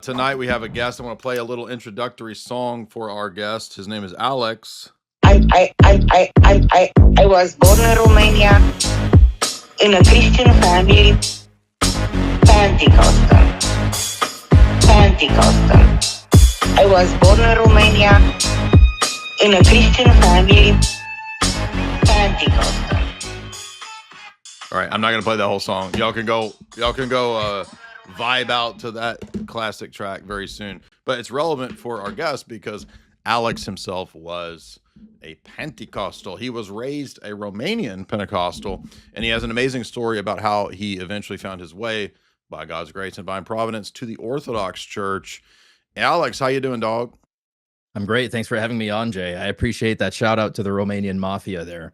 Tonight we have a guest. I want to play a little introductory song for our guest. His name is Alex. I was born in Romania in a Christian family, Pentecostal. I was born in Romania in a Christian family, Pentecostal. All right, I'm not gonna play that whole song. Y'all can go vibe out to that classic track very soon. But it's relevant for our guest because Alex himself was a Pentecostal. He was raised a Romanian Pentecostal, and he has an amazing story about how he eventually found his way by God's grace and divine providence to the Orthodox Church. Alex, how you doing, dog? I'm great. Thanks for having me on, Jay. I appreciate that shout out to the Romanian mafia there.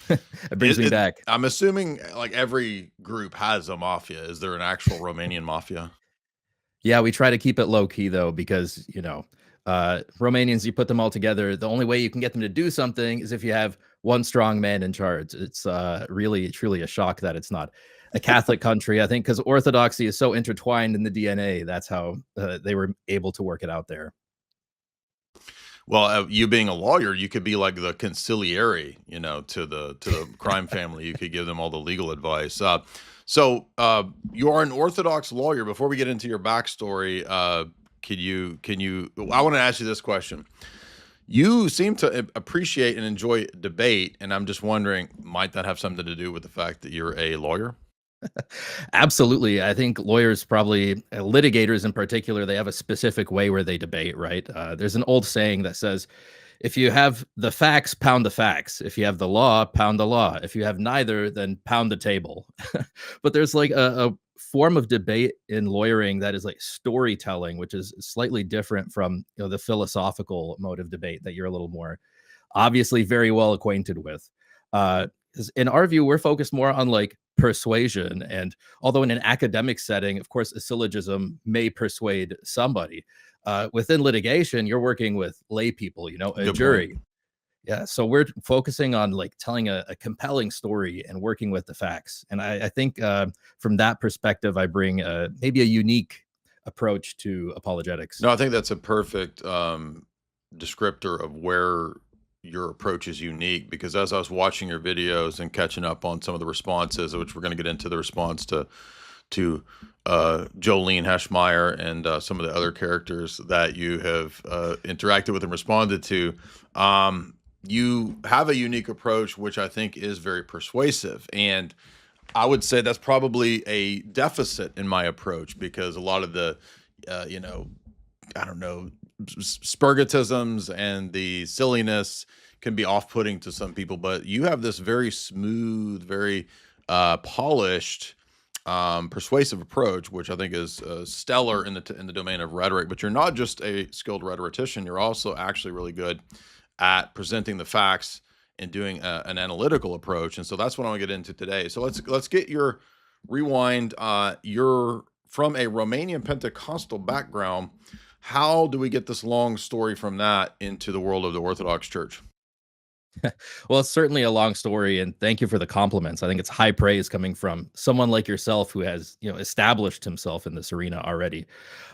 It brings me back. I'm assuming like every group has a mafia. Is there an actual Romanian mafia? Yeah, we try to keep it low key though, because Romanians, you put them all together. The only way you can get them to do something is if you have one strong man in charge. It's really, truly a shock that it's not a Catholic country. I think because Orthodoxy is so intertwined in the DNA, that's how they were able to work it out there. Well, you being a lawyer, you could be like the conciliary, to the crime family. You could give them all the legal advice. So you are an Orthodox lawyer. Before we get into your backstory, can you? I want to ask you this question. You seem to appreciate and enjoy debate, and I'm just wondering, might that have something to do with the fact that you're a lawyer? Absolutely. I think lawyers, probably litigators in particular, they have a specific way where they debate, right? There's an old saying that says, if you have the facts, pound the facts. If you have the law, pound the law. If you have neither, then pound the table. But there's like a form of debate in lawyering that is like storytelling, which is slightly different from the philosophical mode of debate that you're a little more obviously very well acquainted with. 'Cause in our view, we're focused more on like persuasion. And although in an academic setting, of course, a syllogism may persuade somebody, within litigation, you're working with lay people, a Good jury. point. Yeah. So we're focusing on like telling a compelling story and working with the facts. And I think from that perspective, I bring maybe a unique approach to apologetics. No, I think that's a perfect descriptor of where your approach is unique, because as I was watching your videos and catching up on some of the responses, which we're going to get into the response to Jolene Heschmeyer and some of the other characters that you have interacted with and responded to, you have a unique approach, which I think is very persuasive. And I would say that's probably a deficit in my approach, because a lot of the, I don't know, spurgatisms and the silliness can be off-putting to some people, but you have this very smooth, very polished, persuasive approach, which I think is stellar in the domain of rhetoric. But you're not just a skilled rhetorician; you're also actually really good at presenting the facts and doing an analytical approach. And so that's what I want to get into today. So let's get your rewind. You're from a Romanian Pentecostal background. How do we get this long story from that into the world of the Orthodox Church? Well, it's certainly a long story, and thank you for the compliments. I think it's high praise coming from someone like yourself who has, established himself in this arena already.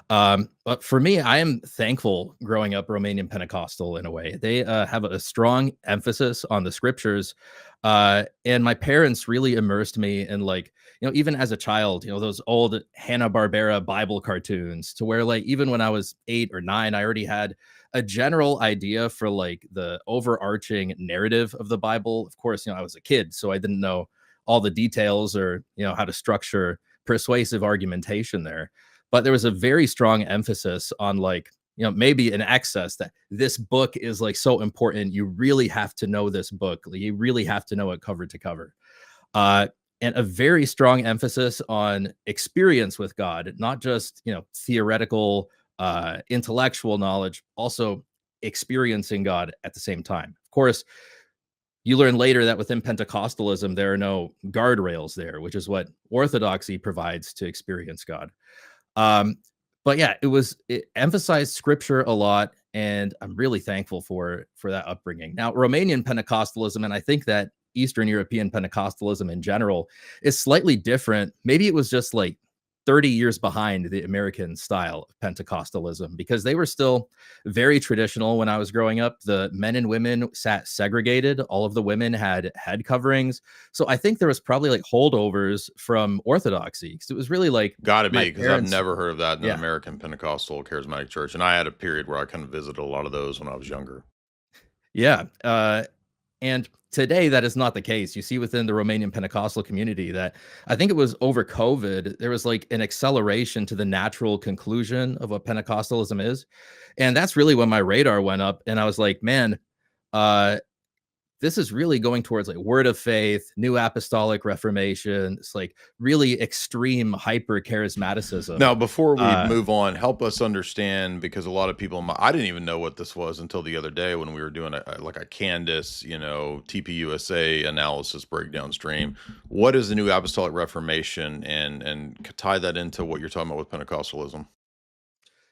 But for me, I am thankful growing up Romanian Pentecostal in a way. They have a strong emphasis on the scriptures, and my parents really immersed me in like, even as a child, those old Hanna-Barbera Bible cartoons, to where like even when I was 8 or 9, I already had a general idea for like the overarching narrative of the Bible. Of course, I was a kid, so I didn't know all the details or, how to structure persuasive argumentation there. But there was a very strong emphasis on like, maybe an excess that this book is like so important. You really have to know this book. Like, you really have to know it cover to cover. And a very strong emphasis on experience with God, not just, theoretical, intellectual knowledge, also experiencing God at the same time. Of course, you learn later that within Pentecostalism, there are no guardrails there, which is what Orthodoxy provides to experience God. But yeah, it emphasized scripture a lot, and I'm really thankful for that upbringing. Now, Romanian Pentecostalism, and I think that Eastern European Pentecostalism in general is slightly different. Maybe it was just like 30 years behind the American style of Pentecostalism because they were still very traditional when I was growing up. The men and women sat segregated. All of the women had head coverings. So I think there was probably like holdovers from Orthodoxy because it was really like Gotta my be, because I've parents. never heard of that in an Yeah. American Pentecostal charismatic church, and I had a period where I kind of visited a lot of those when I was younger. Yeah. And today, that is not the case. You see within the Romanian Pentecostal community that I think it was over COVID, there was like an acceleration to the natural conclusion of what Pentecostalism is. And that's really when my radar went up. And I was like, man, uh, this is really going towards like word of faith, new apostolic reformation. It's like really extreme hyper charismaticism. Now, before we Uh, move on, help us understand, because a lot of people, I didn't even know what this was until the other day when we were doing like a Candace, TPUSA analysis breakdown stream. What is the New Apostolic Reformation, and tie that into what you're talking about with Pentecostalism?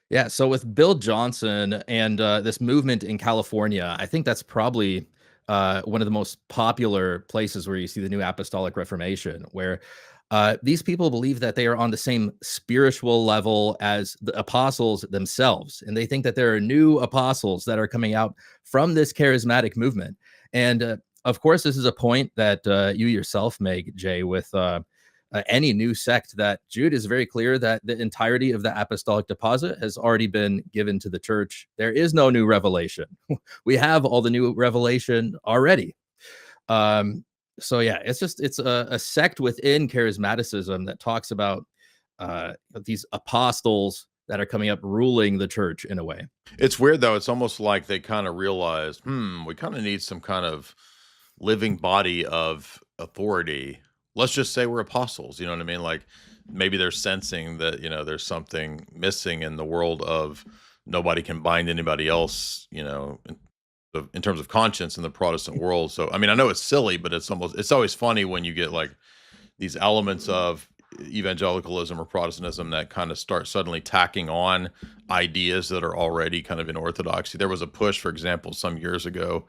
Yeah, so with Bill Johnson and this movement in California, I think that's probably one of the most popular places where you see the New Apostolic Reformation, where these people believe that they are on the same spiritual level as the apostles themselves, and they think that there are new apostles that are coming out from this charismatic movement. And of course, this is a point that you yourself make, Jay, with any new sect, that Jude is very clear that the entirety of the apostolic deposit has already been given to the church. There is no new revelation. We have all the new revelation already. Um, so yeah, it's a sect within charismaticism that talks about these apostles that are coming up ruling the church in a way. It's weird though. It's almost like they kind of realized, we kind of need some kind of living body of authority. Let's just say we're apostles. You know what I mean? Like maybe they're sensing that, there's something missing in the world of nobody can bind anybody else, in terms of conscience in the Protestant world. So, I mean, I know it's silly, but it's always funny when you get like these elements of evangelicalism or Protestantism that kind of start suddenly tacking on ideas that are already kind of in orthodoxy. There was a push, for example, some years ago,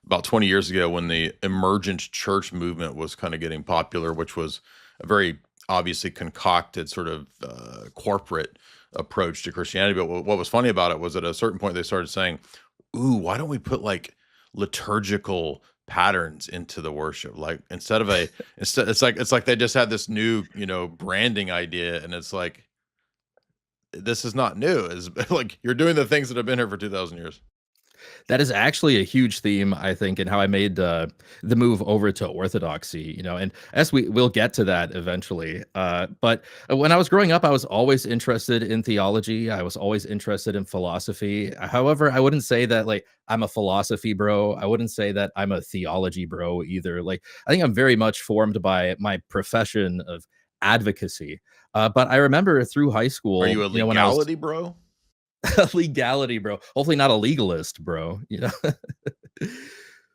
about 20 years ago, when the emergent church movement was kind of getting popular, which was a very obviously concocted sort of corporate approach to Christianity. But what was funny about it was at a certain point they started saying, "Ooh, why don't we put like liturgical patterns into the worship? Like instead, it's like they just had this new, branding idea, and it's like this is not new. Is like you're doing the things that have been here for 2,000 years." That is actually a huge theme, I think, in how I made the move over to Orthodoxy, and as we'll get to that eventually. But when I was growing up, I was always interested in theology. I was always interested in philosophy. However, I wouldn't say that like I'm a philosophy bro. I wouldn't say that I'm a theology bro either. Like I think I'm very much formed by my profession of advocacy. But I remember through high Are school, you a when I was legality bro? legality, bro. Hopefully not a legalist, bro.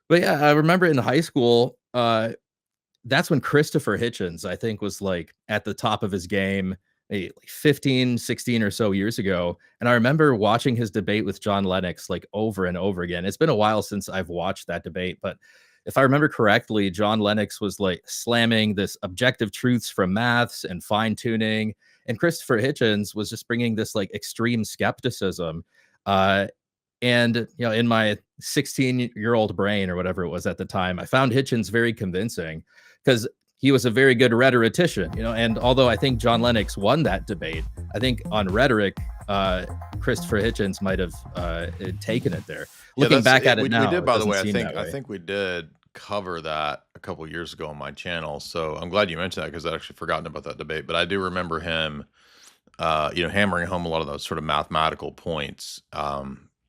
But yeah, I remember in high school, that's when Christopher Hitchens, I think, was like at the top of his game, like 15, 16 or so years ago. And I remember watching his debate with John Lennox like over and over again. It's been a while since I've watched that debate, but if I remember correctly, John Lennox was like slamming this objective truths from maths and fine tuning. And Christopher Hitchens was just bringing this like extreme skepticism. Uh, and in my 16-year-old brain or whatever it was at the time, I found Hitchens very convincing because he was a very good rhetorician. And although I think John Lennox won that debate, I think on rhetoric, Christopher Hitchens might have taken it there. Yeah, Looking back at we it now, did, it by the doesn't way. I seem think that I way. think we did cover that a couple years ago on my channel. So I'm glad you mentioned that because I'd actually forgotten about that debate. But I do remember him, hammering home a lot of those sort of mathematical points,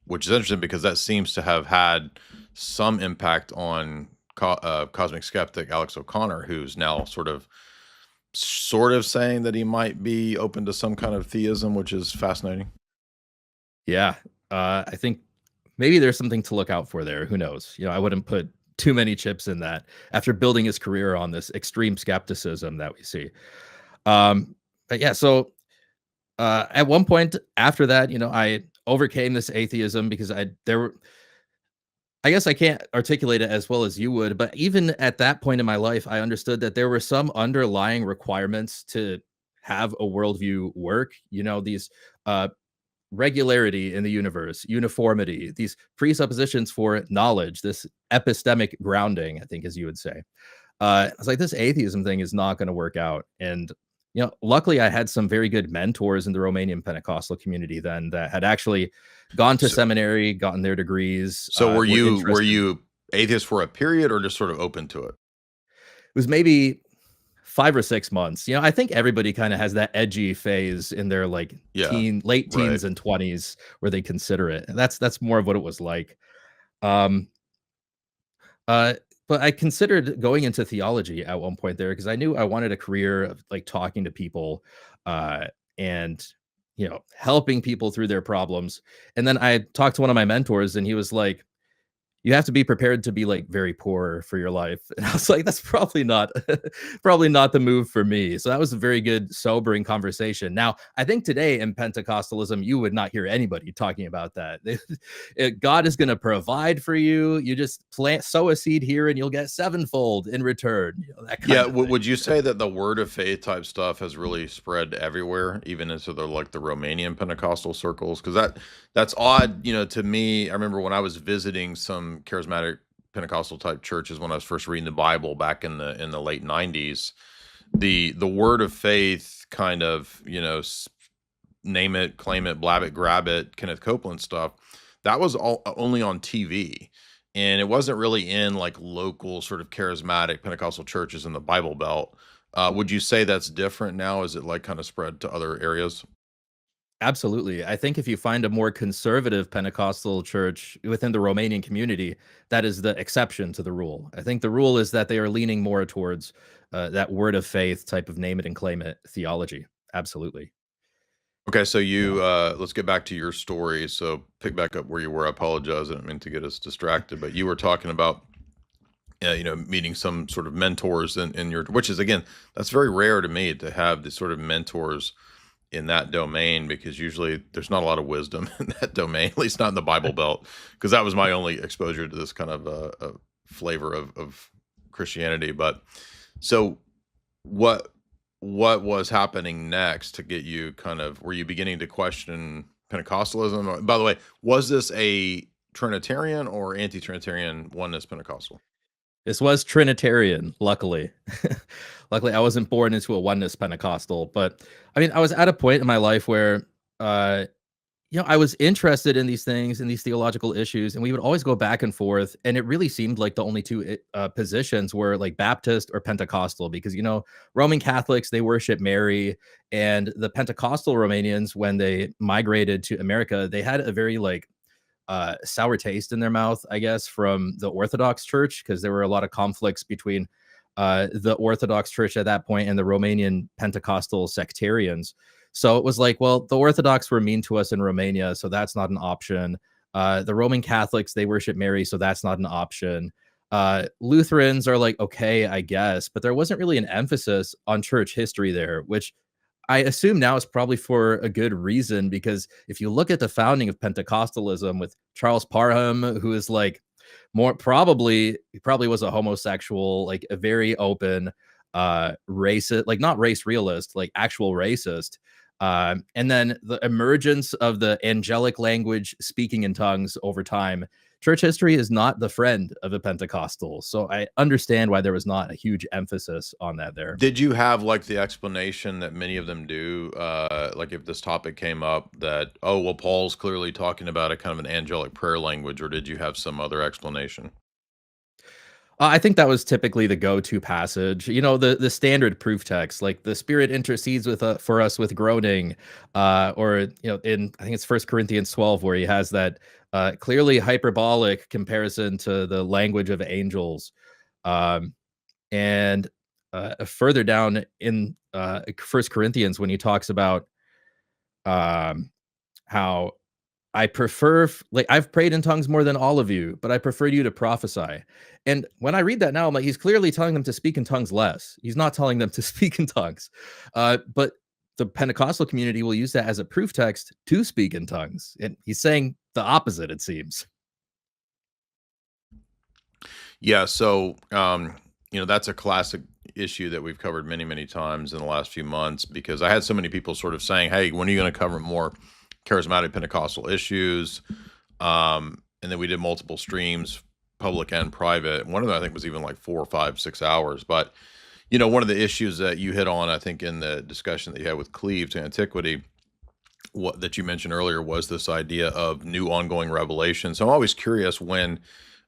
which is interesting because that seems to have had some impact on cosmic skeptic Alex O'Connor, who's now sort of saying that he might be open to some kind of theism, which is fascinating. Yeah, I think maybe there's something to look out for there. Who knows? I wouldn't put too many chips in that after building his career on this extreme skepticism that we see. But yeah, so at one point after that, I overcame this atheism because I guess I can't articulate it as well as you would, but even at that point in my life, I understood that there were some underlying requirements to have a worldview work. You know, these uh, regularity in the universe, uniformity, these presuppositions for knowledge, this epistemic grounding, I think, as you would say. I was like, this atheism thing is not going to work out. And, you know, luckily I had some very good mentors in the Romanian Pentecostal community then that had actually gone to So, seminary, gotten their degrees, so were were interested. you atheist for a period or just sort of open to it? It was maybe 5 or 6 months. You know, I think everybody kind of has that edgy phase in their like Yeah, late right. teens and 20s where they consider it. And that's more of what it was like. Um, Uh, but I considered going into theology at one point there because I knew I wanted a career of like talking to people, uh, and you know, helping people through their problems. And then I talked to one of my mentors, and he was like, you have to be prepared to be like very poor for your life. And I was like, that's probably not probably not the move for me. So that was a very good sobering conversation. Now, I think today in Pentecostalism, you would not hear anybody talking about that. God is going to provide for you. You just sow a seed here and you'll get sevenfold in return. You know, that Yeah, kind of thing. would you say that the word of faith type stuff has really spread everywhere, even into the like the Romanian Pentecostal circles? Because that's odd, to me. I remember when I was visiting some charismatic Pentecostal type churches when I was first reading the Bible back in the late '90s. The word of faith kind of name it, claim it, blab it, grab it, Kenneth Copeland stuff. That was all only on TV. And it wasn't really in like local sort of charismatic Pentecostal churches in the Bible Belt. Would you say that's different now? Is it like kind of spread to other areas? Absolutely. I think if you find a more conservative Pentecostal church within the Romanian community, that is the exception to the rule. I think the rule is that they are leaning more towards that word of faith type of name it and claim it theology. Absolutely. Okay, so Yeah. let's get back to your story. So pick back up where you were. I apologize. I didn't mean to get us distracted, but you were talking about meeting some sort of mentors in your, which is again, that's very rare to me to have the sort of mentors in that domain because usually there's not a lot of wisdom in that domain, at least not in the Bible Belt, because that was my only exposure to this kind of flavor of Christianity. But so what what was happening next to get you kind of were you beginning to question Pentecostalism? By the way, was this a Trinitarian or anti-Trinitarian oneness Pentecostal? This was Trinitarian, luckily. Luckily, I wasn't born into a oneness Pentecostal, but I mean, I was at a point in my life where, uh, you know, I was interested in these things and these theological issues, and we would always go back and forth. And it really seemed like the only two positions were like Baptist or Pentecostal, because, you know, Roman Catholics, they worship Mary, and the Pentecostal Romanians, when they migrated to America, they had a very like sour taste in their mouth, I guess, from the Orthodox Church, because there were a lot of conflicts between the Orthodox Church at that point and the Romanian Pentecostal sectarians. So it was like, well, the Orthodox were mean to us in Romania, so that's not an option. The Roman Catholics, they worship Mary, so that's not an option. Lutherans are like, okay, I guess, but there wasn't really an emphasis on church history there, which I assume now is probably for a good reason, because if you look at the founding of Pentecostalism with Charles Parham, who is like more probably he probably was a homosexual, like a very open racist, like not race realist, like actual racist. And then the emergence of the angelic language speaking in tongues over time. Church history is not the friend of a Pentecostal. So I understand why there was not a huge emphasis on that there. Did you have like the explanation that many of them do? Like if this topic came up that, oh, well, Paul's clearly talking about a kind of an angelic prayer language, or did you have some other explanation? I think that was typically the go-to passage. You know, the standard proof text, like the Spirit intercedes with for us with groaning, or you know, in I think it's First Corinthians 12 where he has that clearly hyperbolic comparison to the language of angels, um, and further down in First Corinthians when he talks about um, how I prefer like I've prayed in tongues more than all of you, but I prefer you to prophesy. And when I read that now, I'm like, he's clearly telling them to speak in tongues less. He's not telling them to speak in tongues. But the Pentecostal community will use that as a proof text to speak in tongues. And he's saying the opposite, it seems. Yeah, so that's a classic, issue that we've covered many, many times in the last few months because I had so many people sort of saying, "Hey, when are you going to cover more charismatic Pentecostal issues?" And then we did multiple streams, public and private. One of them I think was even like 4, 5, 6 hours. But one of the issues that you hit on, I think, in the discussion that you had with Cleve to Antiquity, what that you mentioned earlier was this idea of new ongoing revelation. So I'm always curious when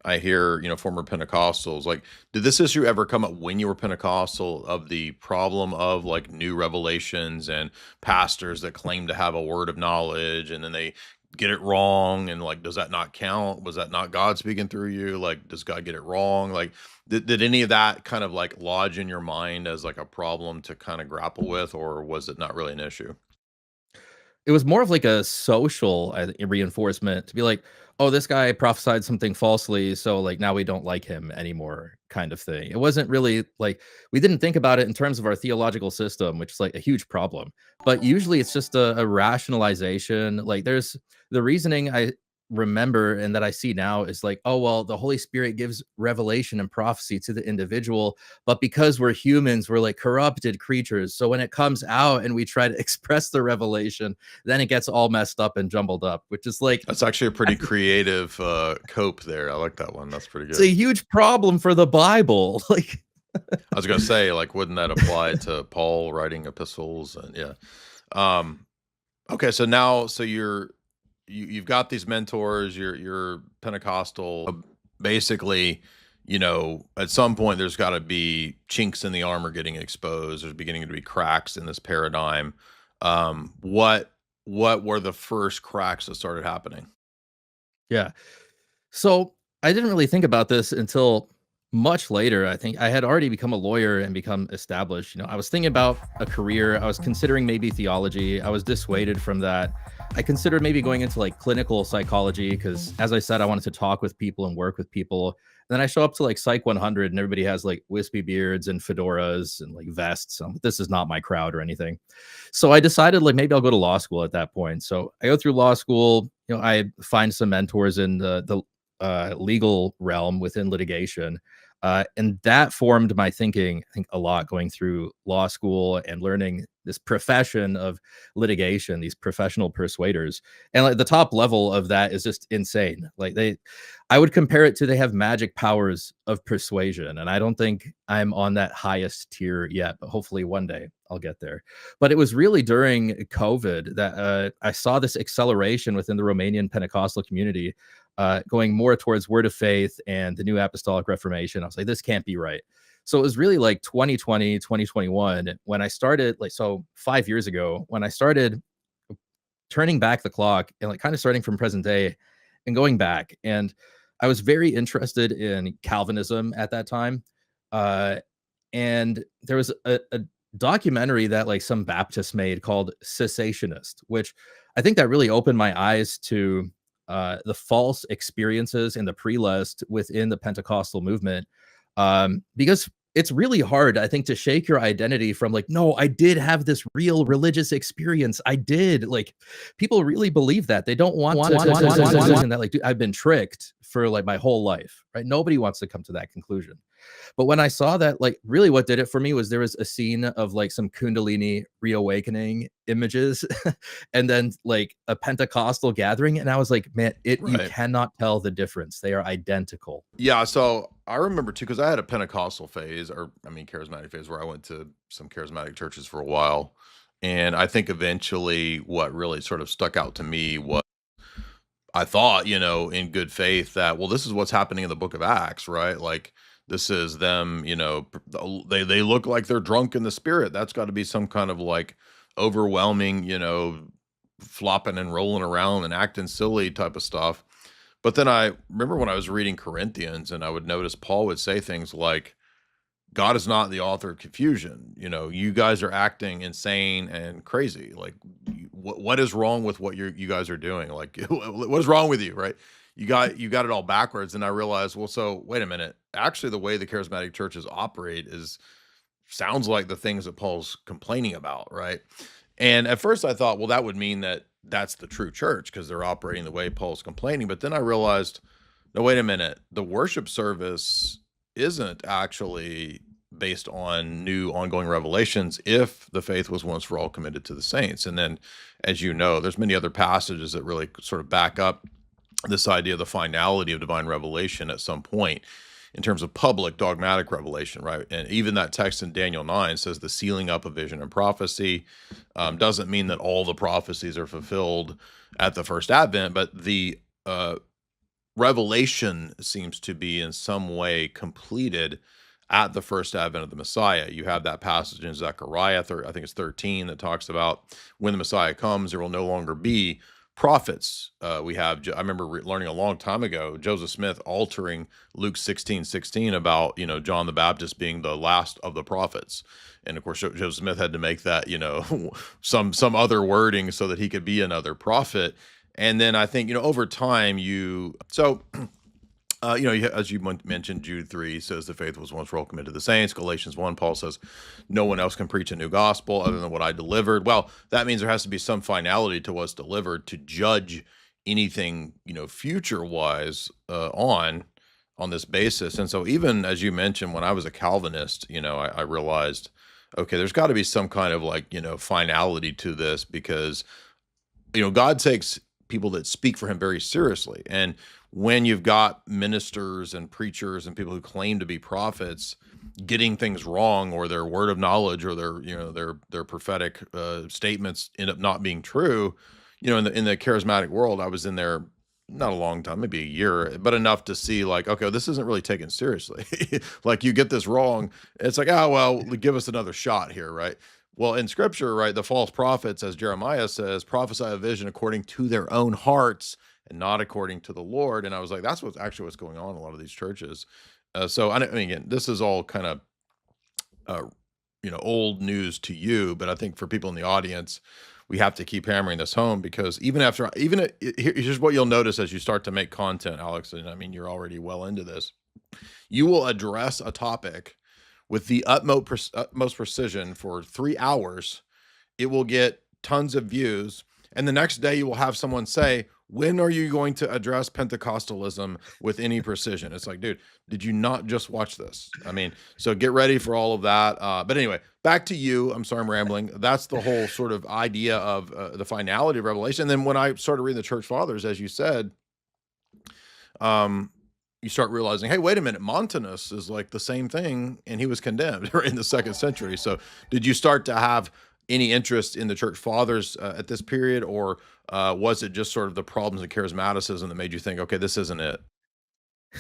I hear, former Pentecostals, like, did this issue ever come up when you were Pentecostal of the problem of like new revelations and pastors that claim to have a word of knowledge and then they get it wrong? And like, does that not count? Was that not God speaking through you? Like, does God get it wrong? Like, did any of that kind of like lodge in your mind as like a problem to kind of grapple with, or was it not really an issue? It was more of like a social, reinforcement to be like, "Oh, this guy prophesied something falsely, so, like, now we don't like him anymore," kind of thing. It wasn't really like we didn't think about it in terms of our theological system, which is, like, a huge problem. But usually it's just a rationalization, like, there's the reasoning I remember and that I see now is like, "Oh, well, the Holy Spirit gives revelation and prophecy to the individual, but because we're humans, we're, like, corrupted creatures, so when it comes out and we try to express the revelation, then it gets all messed up and jumbled up," which is like That's actually a pretty creative cope there. I like that one. That's pretty it's a good. huge problem for the Bible. Like, I was gonna say, like, wouldn't that apply to Paul writing epistles? And yeah. Um, okay, so now, so you've got these mentors. You're Pentecostal. Basically, at some point, there's got to be chinks in the armor getting exposed. There's beginning to be cracks in this paradigm. What were the first cracks that started happening? yeah. So I didn't really think about this until much later. I think I had already become a lawyer and become established. I was thinking about a career. I was considering maybe theology. I was dissuaded from that. I considered maybe going into like clinical psychology because, as I said, I wanted to talk with people and work with people. And then I show up to like Psych 100 and everybody has like wispy beards and fedoras and like vests. This is not my crowd or anything. So I decided like maybe I'll go to law school at that point. So I go through law school. I find some mentors in the legal realm within litigation. And that formed my thinking, I think, a lot going through law school and learning this profession of litigation, these professional persuaders. And like the top level of that is just insane. Like I would compare it to they have magic powers of persuasion. And I don't think I'm on that highest tier yet, but hopefully one day I'll get there. But it was really during COVID that I saw this acceleration within the Romanian Pentecostal community going more towards word of faith and the new apostolic reformation. I was like, this can't be right. So it was really like 2020, 2021 when I started, like, so 5 years ago, when I started turning back the clock and like kind of starting from present day and going back. And I was very interested in Calvinism at that time. Uh, and there was a documentary that like some Baptists made called Cessationist, which I think that really opened my eyes to the false experiences in the pre-list within the Pentecostal movement, because it's really hard, I think, to shake your identity from like, no, I did have this real religious experience. I did. Like, people really believe that. They don't want to conclusion that like, dude, I've been tricked for like my whole life, right? Nobody wants to come to that conclusion. But when I saw that, like, really what did it for me was there was a scene of like some Kundalini reawakening images and then like a Pentecostal gathering. And I was like, man, you Right. cannot tell the difference. They are identical. Yeah, so I remember too, because I had a Pentecostal phase, or I mean, charismatic phase, where I went to some charismatic churches for a while. And I think eventually what really sort of stuck out to me was I thought, in good faith that, well, this is what's happening in the book of Acts, right? Like, this is them, they look like they're drunk in the spirit. That's got to be some kind of like overwhelming, flopping and rolling around and acting silly type of stuff. But then I remember when I was reading Corinthians and I would notice Paul would say things like, God is not the author of confusion. You guys are acting insane and crazy. Like, what is wrong with what you guys are doing? Like, what is wrong with you, right? You got it all backwards. And I realized, well, so wait a minute. Actually, the way the charismatic churches operate is sounds like the things that Paul's complaining about, right? And at first, I thought, well, that would mean that that's the true church because they're operating the way Paul's complaining. But then I realized, no, wait a minute. The worship service isn't actually based on new ongoing revelations if the faith was once for all committed to the saints. And then, as you know, there's many other passages that really sort of back up this idea of the finality of divine revelation at some point in terms of public dogmatic revelation, right? And even that text in Daniel 9 says the sealing up of vision and prophecy doesn't mean that all the prophecies are fulfilled at the first advent, but the revelation seems to be in some way completed at the first advent of the Messiah. You have that passage in Zechariah, I think it's 13, that talks about when the Messiah comes, there will no longer be prophets. I remember learning a long time ago, Joseph Smith altering Luke 16:16 about, John the Baptist being the last of the prophets. And of course, Joseph Smith had to make that, some other wording so that he could be another prophet. And then I think, over time, as you mentioned, Jude 3 says the faith was once for all committed to the saints. Galatians 1, Paul says, no one else can preach a new gospel other than what I delivered. Well, that means there has to be some finality to what's delivered to judge anything, future-wise on this basis. And so even as you mentioned, when I was a Calvinist, I realized, okay, there's got to be some kind of finality to this because, God takes people that speak for him very seriously. And when you've got ministers and preachers and people who claim to be prophets getting things wrong, or their word of knowledge or their prophetic statements end up not being true, in the charismatic world, I was in there not a long time, maybe a year, but enough to see like, okay, this isn't really taken seriously. Like you get this wrong, it's like, oh, well, give us another shot here, right? Well, in scripture, right, the false prophets, as Jeremiah says, prophesy a vision according to their own hearts and not according to the Lord. And I was like, that's what's going on in a lot of these churches. So I mean, again, this is all kind of, old news to you, but I think for people in the audience, we have to keep hammering this home because here's what you'll notice as you start to make content, Alex. And I mean, you're already well into this. You will address a topic with the utmost precision for 3 hours. It will get tons of views. And the next day you will have someone say, when are you going to address Pentecostalism with any precision? It's like, dude, did you not just watch this? I mean, so get ready for all of that. But anyway, back to you. I'm sorry, I'm rambling. That's the whole sort of idea of the finality of Revelation. And then when I started reading the Church Fathers, as you said, you start realizing, hey, wait a minute, Montanus is like the same thing, and he was condemned in the 2nd century. So did you start to have any interest in the Church Fathers at this period, or was it just sort of the problems of charismaticism that made you think, okay, this isn't it?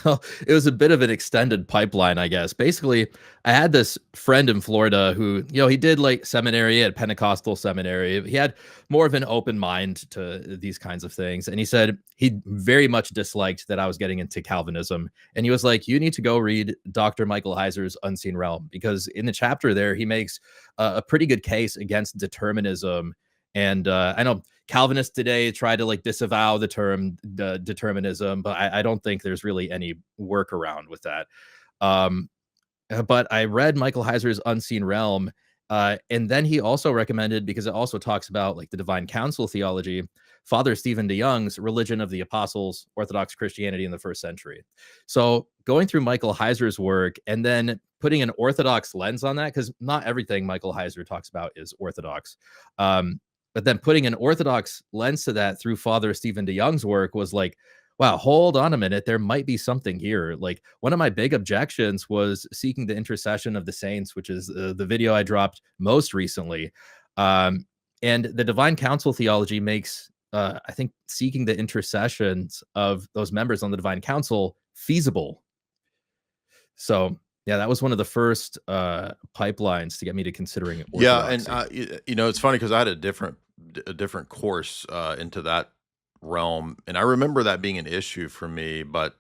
Well, it was a bit of an extended pipeline, I guess. Basically, I had this friend in Florida who, he did like seminary at Pentecostal seminary. He had more of an open mind to these kinds of things. And he said he very much disliked that I was getting into Calvinism. And he was like, you need to go read Dr. Michael Heiser's Unseen Realm, because in the chapter there, he makes a pretty good case against determinism. And I know Calvinists today try to like disavow the term determinism, but I don't think there's really any workaround with that. But I read Michael Heiser's Unseen Realm, and then he also recommended, because it also talks about like the divine council theology, Father Stephen DeYoung's Religion of the Apostles, Orthodox Christianity in the First Century. So going through Michael Heiser's work and then putting an Orthodox lens on that, because not everything Michael Heiser talks about is Orthodox. But then putting an Orthodox lens to that through Father Stephen DeYoung's work was like, wow, hold on a minute. There might be something here. Like one of my big objections was seeking the intercession of the saints, which is the video I dropped most recently. And the divine council theology makes, I think, seeking the intercessions of those members on the divine council feasible. So yeah, that was one of the first pipelines to get me to considering orthodoxy. Yeah, and it's funny because I had a different course into that realm, and I remember that being an issue for me. But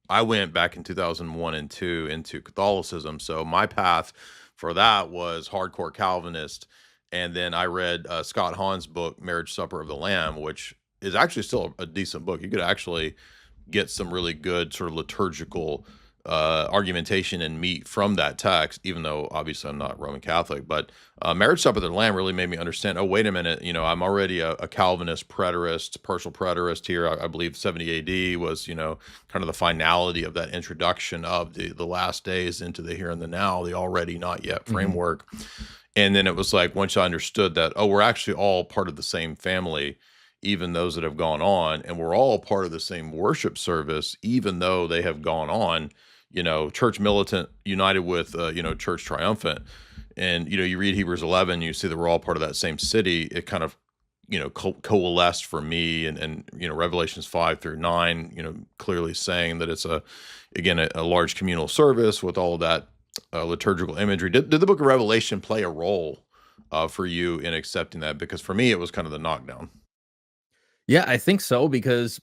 I went back in 2001 and 2 into Catholicism, so my path for that was hardcore Calvinist. And then I read Scott Hahn's book, Marriage Supper of the Lamb, which is actually still a decent book. You could actually get some really good sort of liturgical argumentation and meat from that text, even though obviously I'm not Roman Catholic, but marriage supper of the Lamb really made me understand, oh, wait a minute, I'm already a Calvinist preterist, partial preterist here. I believe 70 AD was, kind of the finality of that introduction of the last days into the here and the now, the already not yet Mhm. framework. And then it was like, once I understood that, oh, we're actually all part of the same family, even those that have gone on, and we're all part of the same worship service, even though they have gone on, church militant united with, church triumphant. And, you read Hebrews 11, you see that we're all part of that same city. It kind of, coalesced for me. And, Revelations 5 through 9, clearly saying that it's again, a large communal service with all of that liturgical imagery. Did the book of Revelation play a role for you in accepting that? Because for me, it was kind of the knockdown. Yeah, I think so because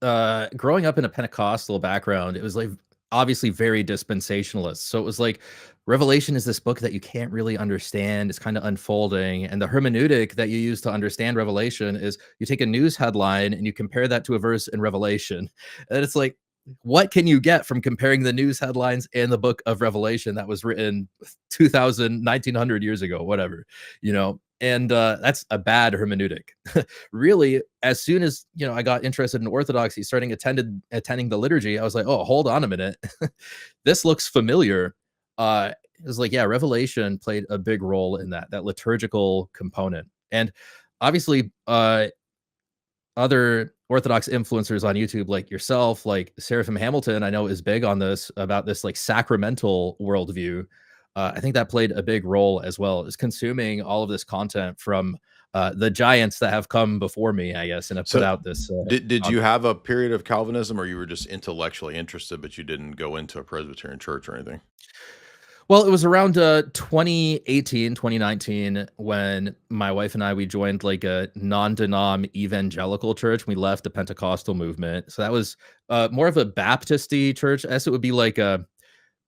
growing up in a Pentecostal background, it was like obviously very dispensationalist. So it was like Revelation is this book that you can't really understand. It's kind of unfolding. And the hermeneutic that you use to understand Revelation is you take a news headline and you compare that to a verse in Revelation. And it's like, what can you get from comparing the news headlines and the book of Revelation that was written 2000, 1900 years ago, whatever, you know? And that's a bad hermeneutic. Really, as soon as I got interested in Orthodoxy, starting attending the liturgy, I was like, oh, hold on a minute, this looks familiar. It was like, yeah, Revelation played a big role in that liturgical component, and obviously, other Orthodox influencers on YouTube, like yourself, like Seraphim Hamilton, I know is big on this about this like sacramental worldview. I think that played a big role as well, is consuming all of this content from the giants that have come before me, I guess, and have put So, out this did you content. have a period of Calvinism, or you were just intellectually interested, but you didn't go into a Presbyterian church or anything? Well, it was around 2018, 2019 when my wife and I we joined like a non-denom evangelical church. We left the Pentecostal movement. So that was more of a Baptisty church. I guess it would be like a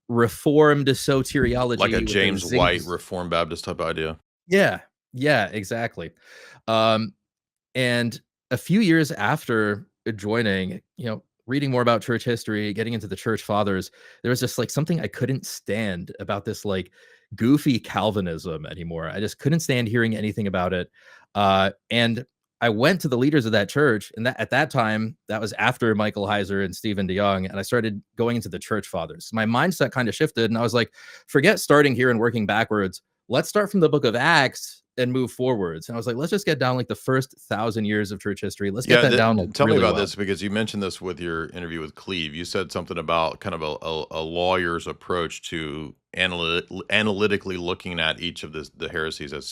reformed Like a soteriology with a James zing. White Reformed Baptist type idea? Yeah. Yeah, exactly. Um, and a few years after joining, reading more about church history, getting into the church fathers, there was just like something I couldn't stand about this like goofy Calvinism anymore. I just couldn't stand hearing anything about it. And I went to the leaders of that church, and that at that time, that was after Michael Heiser and Stephen DeYoung, and I started going into the church fathers. My mindset kind of shifted, and I was like, forget starting here and working backwards. Let's start from the book of Acts and move forwards. And I was like, let's just get down like the first 1,000 years of church history. Let's get Yeah, that down like tell me really about well. this, because you mentioned this with your interview with Cleve. You said something about kind of a lawyer's approach to analytically looking at each of the heresies as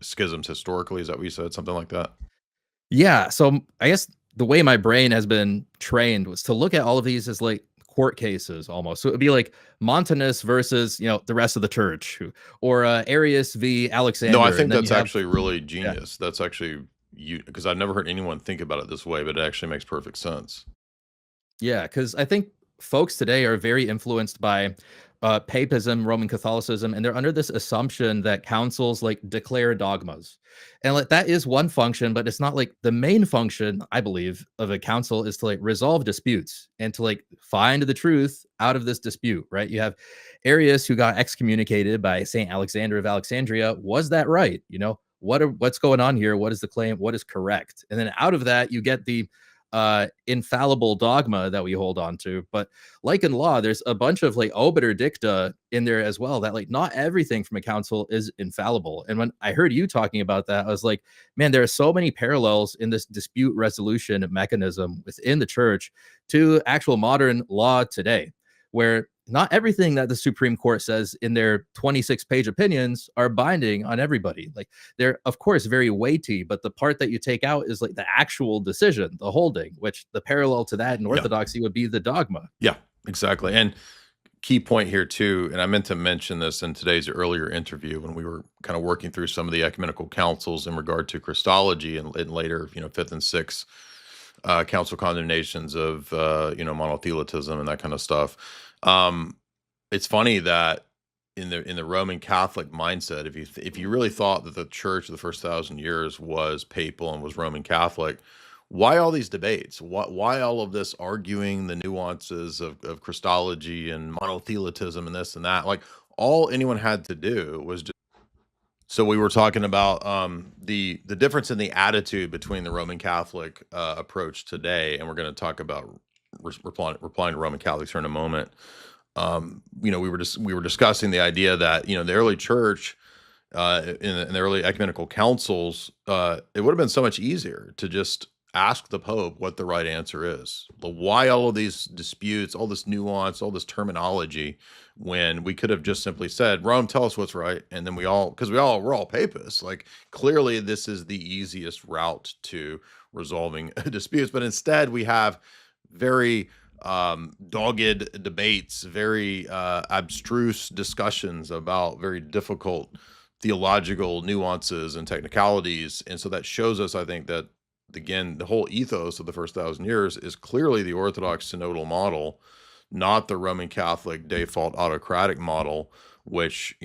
schisms historically. Is that what you said? Something like that? Yeah. So I guess the way my brain has been trained was to look at all of these as like court cases almost. So it would be like Montanus versus, the rest of the church, or Arius v. No, I Alexander. And think then that's you have, actually really yeah. genius. That's actually you, because I've never heard anyone think about it this way, but it actually makes perfect sense. Yeah, because I think folks today are very influenced by papism, Roman Catholicism, and they're under this assumption that councils like declare dogmas, and like that is one function, but it's not like the main function. I believe of a council is to like resolve disputes and to like find the truth out of this dispute. Right? You have Arius who got excommunicated by Saint Alexander of Alexandria. Was that right? What's going on here? What is the claim? What is correct? And then out of that, you get the infallible dogma that we hold on to. But like in law, there's a bunch of like obiter dicta in there as well, that like not everything from a council is infallible. And when I heard you talking about that, I was like, man, there are so many parallels in this dispute resolution mechanism within the church to actual modern law today, where not everything that the Supreme Court says in their 26-page opinions are binding on everybody. Like they're of course very weighty, but the part that you take out is like the actual decision, the holding, which the parallel to that in Yeah. orthodoxy would be the dogma. Yeah, exactly. And key point here too, and I meant to mention this in today's earlier interview when we were kind of working through some of the ecumenical councils in regard to Christology, and later, fifth and sixth council condemnations of monothelitism and that kind of stuff. Um, it's funny that in the Roman Catholic mindset, if you really thought that the church of the first 1,000 years was papal and was Roman Catholic, why all these debates? Why all of this arguing the nuances of Christology and monothelitism and this and that? Like, all anyone had to do was just so we were talking about the difference in the attitude between the Roman Catholic approach today, and we're going to talk about replying to Roman Catholics here in a moment. We were discussing the idea that the early church in the early ecumenical councils, it would have been so much easier to just ask the Pope what the right answer is. Why all of these disputes, all this nuance, all this terminology, when we could have just simply said, Rome, tell us what's right. And then because we're all papists, like clearly this is the easiest route to resolving disputes. But instead, we have very dogged debates, very abstruse discussions about very difficult theological nuances and technicalities. And so that shows us, I think, that again, the whole ethos of the first 1,000 years is clearly the Orthodox synodal model, not the Roman Catholic default autocratic model, which,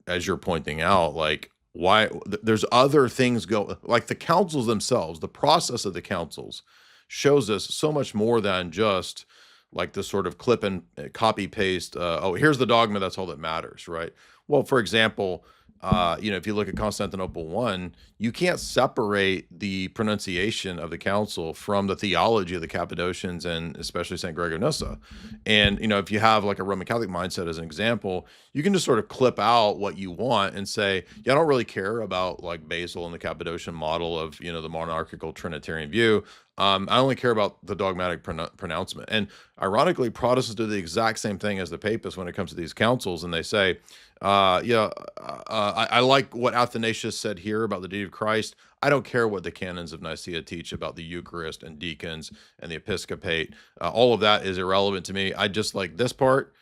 as you're pointing out, like there's other things like the councils themselves, the process of the councils shows us so much more than just like the sort of clip and copy paste. Oh, here's the dogma. That's all that matters. Right. Well, for example, if you look at Constantinople I, you can't separate the pronunciation of the council from the theology of the Cappadocians and especially St. Gregory of Nyssa. And, if you have like a Roman Catholic mindset as an example, you can just sort of clip out what you want and say, yeah, I don't really care about like Basil and the Cappadocian model of, the monarchical Trinitarian view. I only care about the dogmatic pronouncement. And ironically, Protestants do the exact same thing as the Papists when it comes to these councils. And they say, I like what Athanasius said here about the deity of Christ. I don't care what the canons of Nicaea teach about the Eucharist and deacons and the episcopate. All of that is irrelevant to me. I just like this part.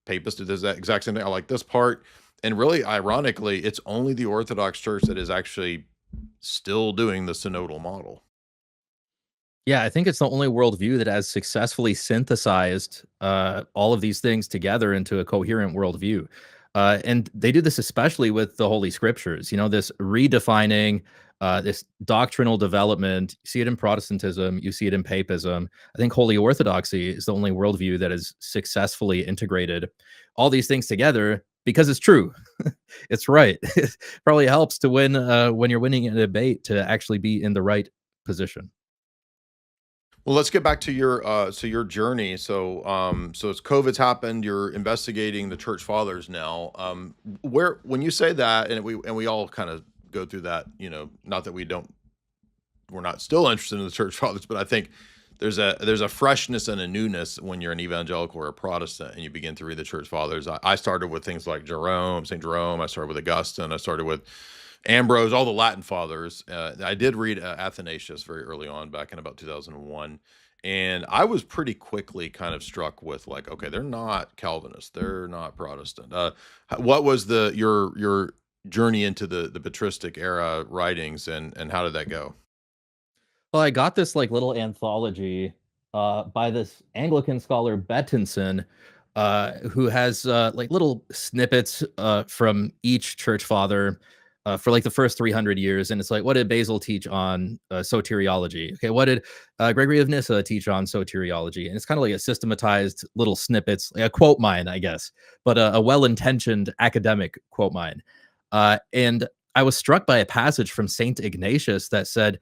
Papists do that exact same thing. I like this part. And really, ironically, it's only the Orthodox Church that is actually still doing the synodal model. Yeah, I think it's the only worldview that has successfully synthesized all of these things together into a coherent worldview. And they do this especially with the Holy Scriptures, this redefining, this doctrinal development. You see it in Protestantism, you see it in Papism. I think Holy Orthodoxy is the only worldview that has successfully integrated all these things together because it's true. It's right. It probably helps to win when you're winning a debate to actually be in the right position. Well, let's get back to your journey. So it's COVID's happened. You're investigating the church fathers now. Where when you say that, and we all kind of go through that, not that we're not still interested in the church fathers, but I think there's a freshness and a newness when you're an evangelical or a Protestant and you begin to read the church fathers. I started with things like St. Jerome. I started with Augustine. I started with Ambrose, all the Latin fathers. I did read Athanasius very early on, back in about 2001, and I was pretty quickly kind of struck with like, okay, they're not Calvinists, they're not Protestant. What was your journey into the patristic era writings, and how did that go? Well, I got this like little anthology by this Anglican scholar Bettinson, who has like little snippets from each church father for like the first 300 years. And it's like, what did Basil teach on soteriology? Okay, what did Gregory of Nyssa teach on soteriology? And it's kind of like a systematized little snippets, like a quote mine, I guess, but a well-intentioned academic quote mine. And I was struck by a passage from Saint Ignatius that said,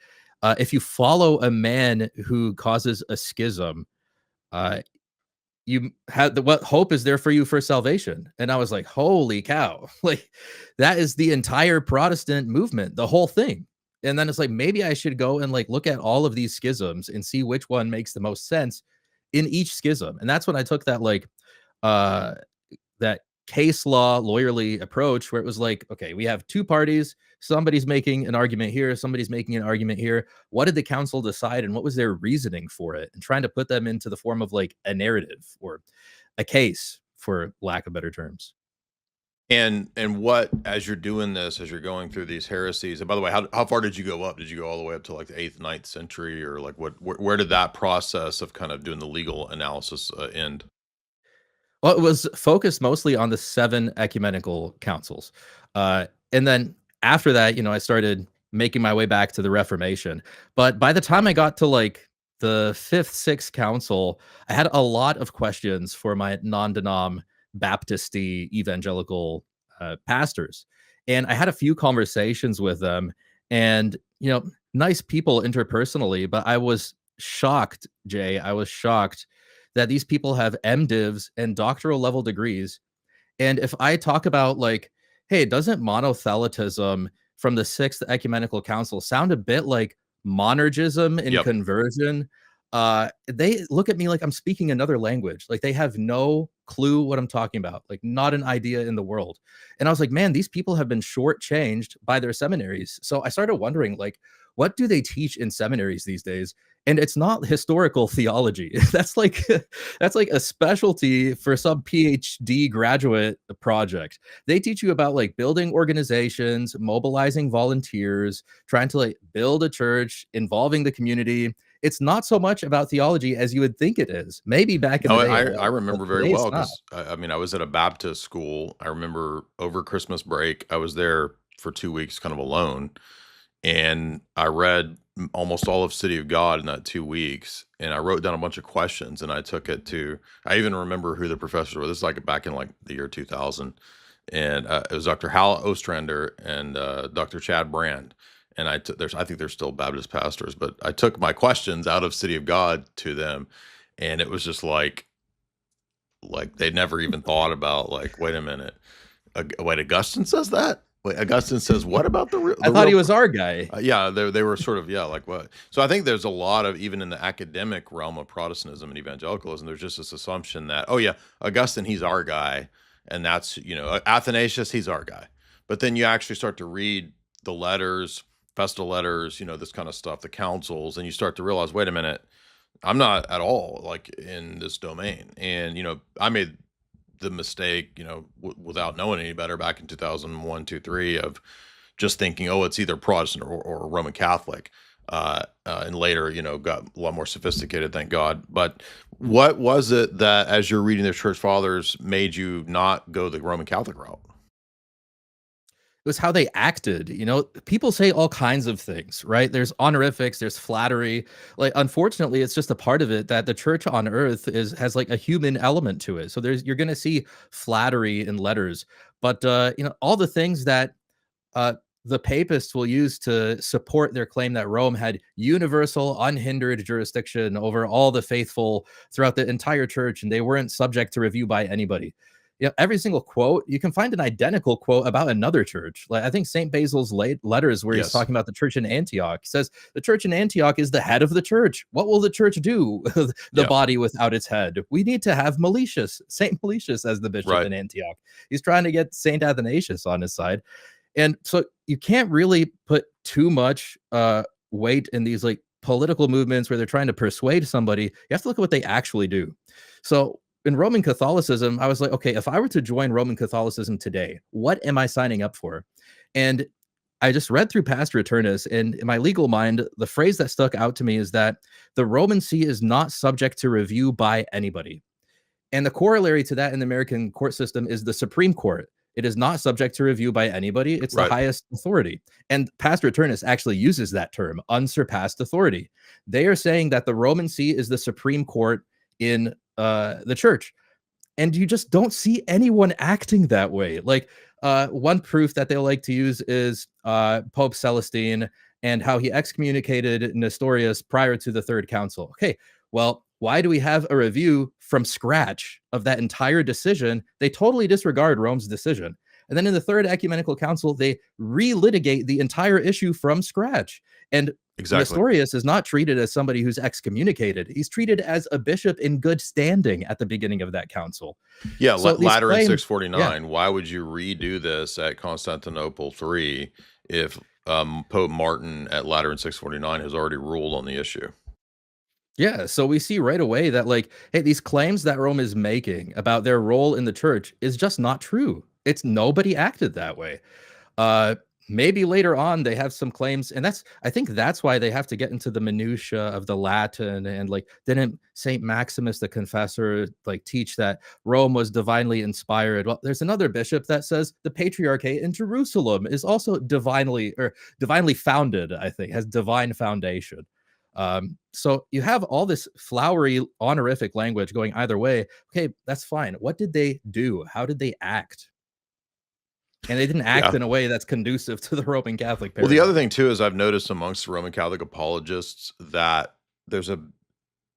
if you follow a man who causes a schism, uh, you have what hope is there for you for salvation? And I was like, holy cow, like that is the entire Protestant movement, the whole thing. And then it's like, maybe I should go and like look at all of these schisms and see which one makes the most sense in each schism. And that's when I took that like uh that case law lawyerly approach where it was like, okay, we have two parties. Somebody's making an argument here. Somebody's making an argument here. What did the council decide and what was their reasoning for it? And trying to put them into the form of like a narrative or a case, for lack of better terms. And what, as you're doing this, as you're going through these heresies, and by the way, how far did you go up? Did you go all the way up to like the eighth, ninth century, or like where did that process of kind of doing the legal analysis end? Well, it was focused mostly on the 7 ecumenical councils. And then after that, I started making my way back to the Reformation. But by the time I got to like the fifth, sixth council, I had a lot of questions for my non-denom Baptisty evangelical pastors, and I had a few conversations with them, and nice people interpersonally, but I was shocked, Jay. I was shocked that these people have MDivs and doctoral level degrees. And if I talk about like, hey, doesn't monothelitism from the Sixth Ecumenical Council sound a bit like monergism in Yep. conversion? They look at me like I'm speaking another language. Like they have no clue what I'm talking about, like not an idea in the world. And I was like, man, these people have been shortchanged by their seminaries. So I started wondering, like, what do they teach in seminaries these days? And it's not historical theology. That's like a specialty for some PhD graduate project. They teach you about like building organizations, mobilizing volunteers, trying to like build a church, involving the community. It's not so much about theology as you would think it is. Maybe back in No, the day I it I was, but remember very today it's well not. because I mean, I was at a Baptist school. I remember over Christmas break, I was there for 2 weeks kind of alone, and I read almost all of City of God in that 2 weeks, and I wrote down a bunch of questions, and I took it to I even remember who the professors were. This is, like, back in, like, the year 2000, and, it was Dr. Hal Ostrander and, Dr. Chad Brand, and I think they're still Baptist pastors, but I took my questions out of City of God to them, and it was just like they never even thought about, like, "Wait a minute, wait, Augustine says that? Wait, Augustine says what about I the thought he real was our guy. yeah, they were sort of yeah, like what? So I think there's a lot of even in the academic realm of Protestantism and evangelicalism, there's just this assumption that oh yeah, Augustine he's our guy, and that's Athanasius he's our guy. But then you actually start to read the letters, festal letters, this kind of stuff, the councils, and you start to realize, wait a minute, I'm not at all like in this domain. And I made the mistake, without knowing any better back in 2001, 2, 3 of just thinking, oh, it's either Protestant or Roman Catholic. And later, got a lot more sophisticated, thank God. But what was it that, as you're reading the church fathers, made you not go the Roman Catholic route? It was how they acted. People say all kinds of things, right? There's honorifics, there's flattery. Like, unfortunately, it's just a part of it that the church on earth has like a human element to it. So you're going to see flattery in letters, but all the things that uh, the papists will use to support their claim that Rome had universal, unhindered jurisdiction over all the faithful throughout the entire church, and they weren't subject to review by anybody. Every single quote, you can find an identical quote about another church. Like I think St. Basil's letters, where he's Yes. talking about the church in Antioch, he says the church in Antioch is the head of the church. What will the church do? The Yeah. body without its head. We need to have Meletius, St. Meletius, as the bishop Right. in Antioch. He's trying to get St. Athanasius on his side. And so you can't really put too much weight in these like political movements where they're trying to persuade somebody. You have to look at what they actually do. So in Roman Catholicism, I was like, okay, if I were to join Roman Catholicism today, what am I signing up for? And I just read through Pastor Eternus, and in my legal mind, the phrase that stuck out to me is that the Roman See is not subject to review by anybody. And the corollary to that in the American court system is the Supreme Court. It is not subject to review by anybody. It's the Right. highest authority. And Pastor Eternus actually uses that term, unsurpassed authority. They are saying that the Roman See is the Supreme Court in the church. And you just don't see anyone acting that way. Like one proof that they like to use is Pope Celestine and how he excommunicated Nestorius prior to the Third Council. Okay, well, why do we have a review from scratch of that entire decision? They totally disregard Rome's decision. And then in the Third Ecumenical Council, they relitigate the entire issue from scratch. And Exactly. Nestorius is not treated as somebody who's excommunicated. He's treated as a bishop in good standing at the beginning of that council. Yeah. So these Lateran claims, yeah, 649. Why would you redo this at Constantinople 3 if Pope Martin at Lateran 649 has already ruled on the issue? yeah. So we see right away that, like, hey, these claims that Rome is making about their role in the church is just not true. It's nobody acted that way. Uh, maybe later on they have some claims, and I think that's why they have to get into the minutia of the Latin, and like, didn't Saint Maximus the Confessor like teach that Rome was divinely inspired? Well, there's another bishop that says the patriarchate in Jerusalem is also divinely founded, I think, has divine foundation. So you have all this flowery honorific language going either way. Okay, that's fine. What did they do? How did they act? And they didn't act Yeah. in a way that's conducive to the Roman Catholic Well, the other paradigm. thing too is I've noticed amongst Roman Catholic apologists that there's a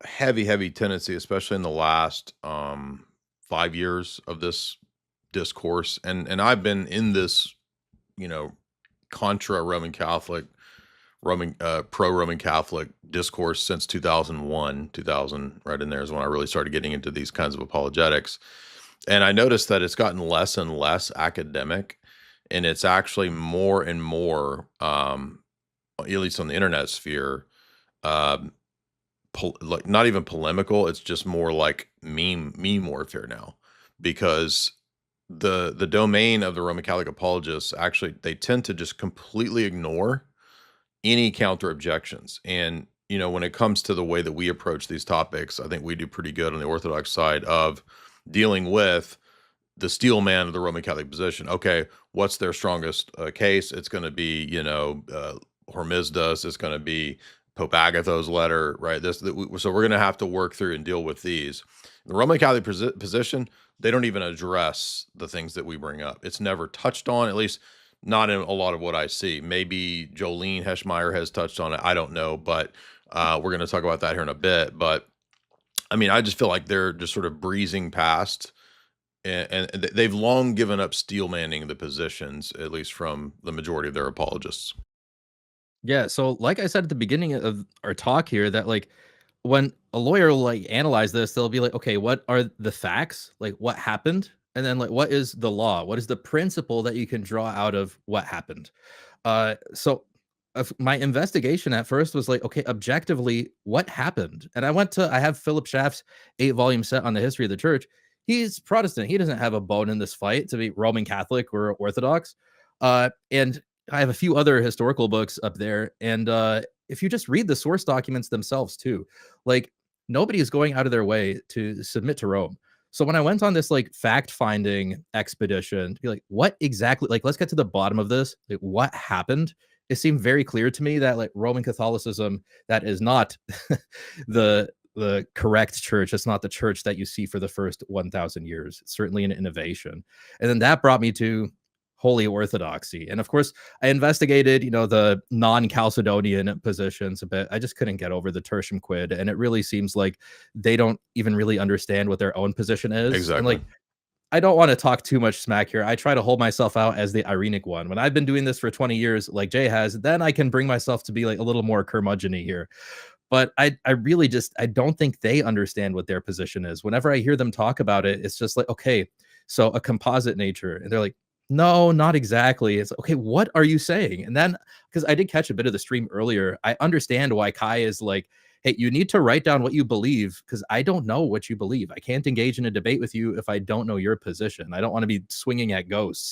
heavy, heavy tendency, especially in the last 5 years of this discourse, and I've been in this, you know, contra Roman Catholic, pro Roman Catholic discourse since 2001, 2000, right in there is when I really started getting into these kinds of apologetics. And I noticed that it's gotten less and less academic, and it's actually more and more, at least on the internet sphere, um, like not even polemical. It's just more like meme warfare now, because the domain of the Roman Catholic apologists, actually they tend to just completely ignore any counter objections. And when it comes to the way that we approach these topics, I think we do pretty good on the Orthodox side of dealing with the steel man of the Roman Catholic position. Okay, what's their strongest case? It's going to be, Hormisdas. It's going to be Pope Agatho's letter, right? So we're going to have to work through and deal with these. The Roman Catholic position, they don't even address the things that we bring up. It's never touched on, at least not in a lot of what I see. Maybe Jolene Heschmeyer has touched on it. I don't know, but we're going to talk about that here in a bit. But I mean, I just feel like they're just sort of breezing past, and they've long given up steel manning the positions, at least from the majority of their apologists. Yeah, so like I said at the beginning of our talk here, that like when a lawyer will like analyze this, they'll be like, okay, what are the facts? Like what happened? And then like what is the law? What is the principle that you can draw out of what happened? So my investigation at first was like, okay, objectively, what happened? And I have Philip Schaff's 8 volume set on the history of the church. He's Protestant. He doesn't have a bone in this fight to be Roman Catholic or Orthodox. And I have a few other historical books up there. And if you just read the source documents themselves too, like nobody is going out of their way to submit to Rome. So when I went on this like fact finding expedition to be like, what exactly, like, let's get to the bottom of this. Like, what happened? It seemed very clear to me that like Roman Catholicism, that is not the correct church. It's not the church that you see for the first 1,000 years. It's certainly an innovation. And then that brought me to Holy Orthodoxy. And of course, I investigated, the non-Chalcedonian positions a bit. I just couldn't get over the tertium quid. And it really seems like they don't even really understand what their own position is. And Exactly. like, I don't want to talk too much smack here. I try to hold myself out as the Irenic one. When I've been doing this for 20 years, like Jay has, then I can bring myself to be like a little more curmudgeon-y here. But I really just I don't think they understand what their position is. Whenever I hear them talk about it, it's just like, okay, so a composite nature. And they're like, no, not exactly. It's okay, what are you saying? And then because I did catch a bit of the stream earlier, I understand why Kai is like, hey, you need to write down what you believe because I don't know what you believe. I can't engage in a debate with you if I don't know your position. I don't want to be swinging at ghosts.